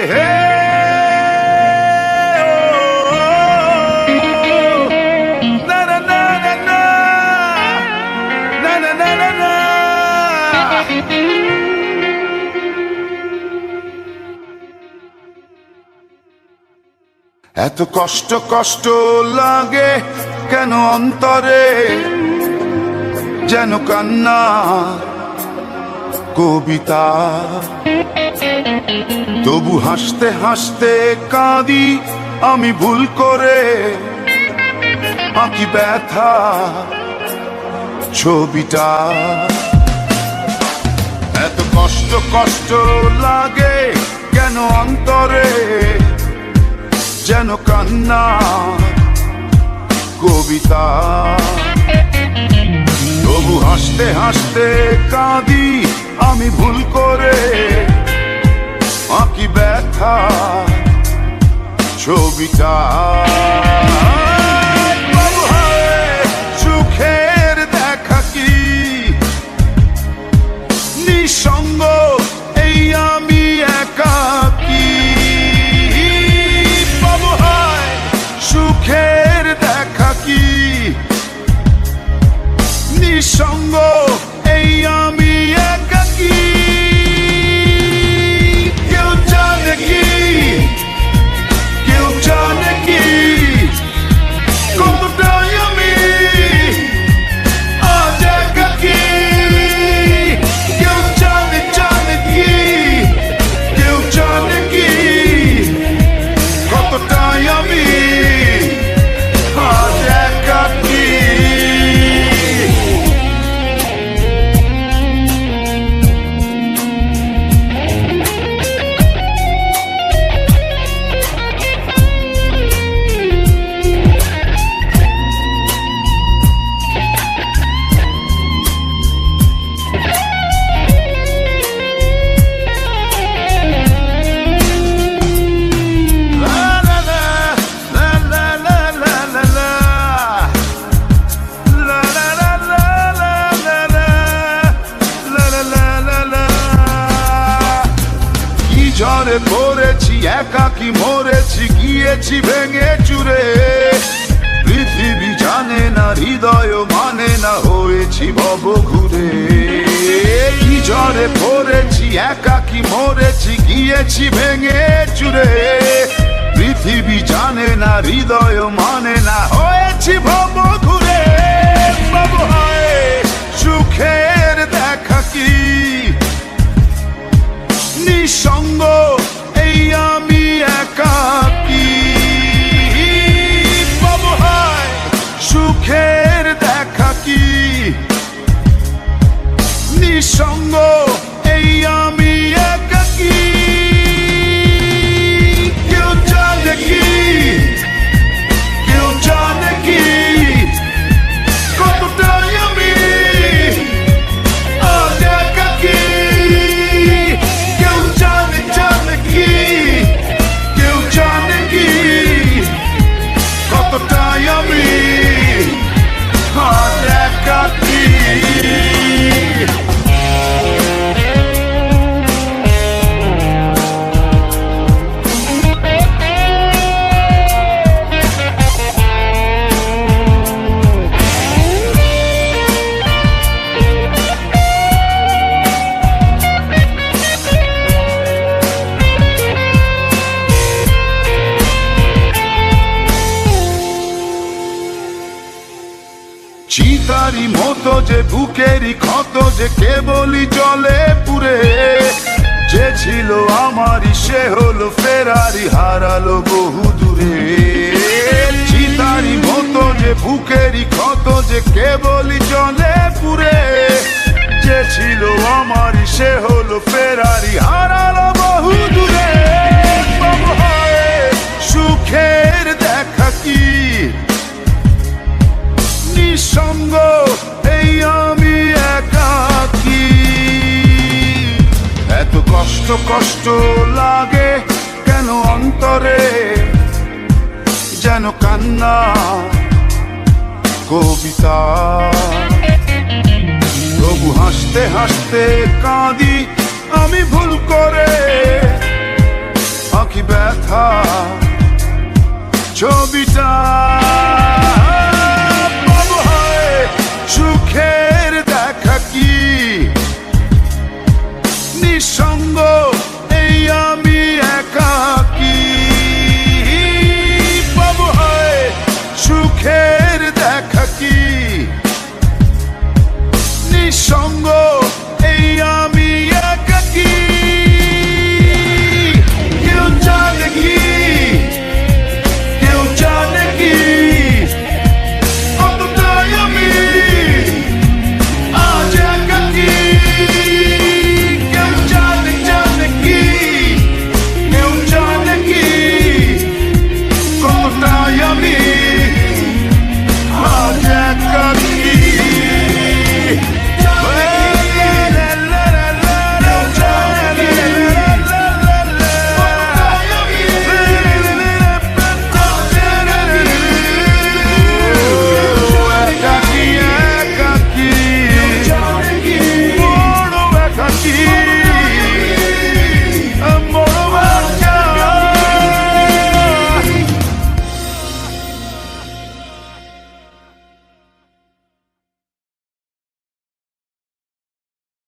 এত কষ্ট কষ্ট লাগে কেন অন্তরে, যেন কান্না কবিতা। তবু হাসতে হাসতে কাঁদি আমি ভুল করে, আঁকি ব্যথা ছবিটা। এত কষ্ট কষ্ট লাগে কেন অন্তরে, যেন কান্না কবিতা। তবু হাসতে হাসতে কাঁদি আমি ভুল করে, আঁকি ব্যথা ছবিটা। সুখের দেখা কি নিঃসঙ্গ, এই আমি একাকী। সুখের দেখা কি নিঃসঙ্গ, এই আমি একাকী। কেউ জানে কি, কেউ জানে কি কতটাই আমি আজ একাকী। কেউ জানে জানে কি, কেউ জানে কি কতটাই আমি আজ একাকী। ঝড়ে পড়েছি একাকী মরেছি, গিয়েছি ভেঙে চুরে। পৃথিবী জানে না, হৃদয় মানে না, হয়েছি ভব ঘুরে। কি ঝড়ে পড়েছি একাকী মরেছি, গিয়েছি ভেঙে চুরে। পৃথিবী জানে না, হৃদয় মানে না, হয়েছি ভব ঘুরে। সুখের দেখা কি নিঃসঙ্গ, এই আমি একাকী। সুখের দেখা কি নিঃসঙ্গ, এই আমি একাকী। কেউ জানে কি, কেউ জানে কি কতটাই আমি আজ একাকী। কেউ জানে জানে কি, কেউ জানে কি কতটাই আমি আজ একাকী। চিতারি মতো যে বুকেরই ক্ষত যে কেবলই জলে পুরে। যে ছিল আমারই সে হলো ফেরারি, হারালো বহু দূরে। চিতারি মতো যে বুকেরই ক্ষত যে কেবলই জলে পুরে। যে ছিল আমারই সে হলো ফেরারি, হারালো বহু দূরে। সুখের দেখা কি নিঃসঙ্গ, এই আমি একাকী। এত কষ্ট কষ্ট লাগে কেন অন্তরে, যেন কান্না কবিতা। তবু হাসতে হাসতে কাঁদি আমি ভুল করে, ছবিটা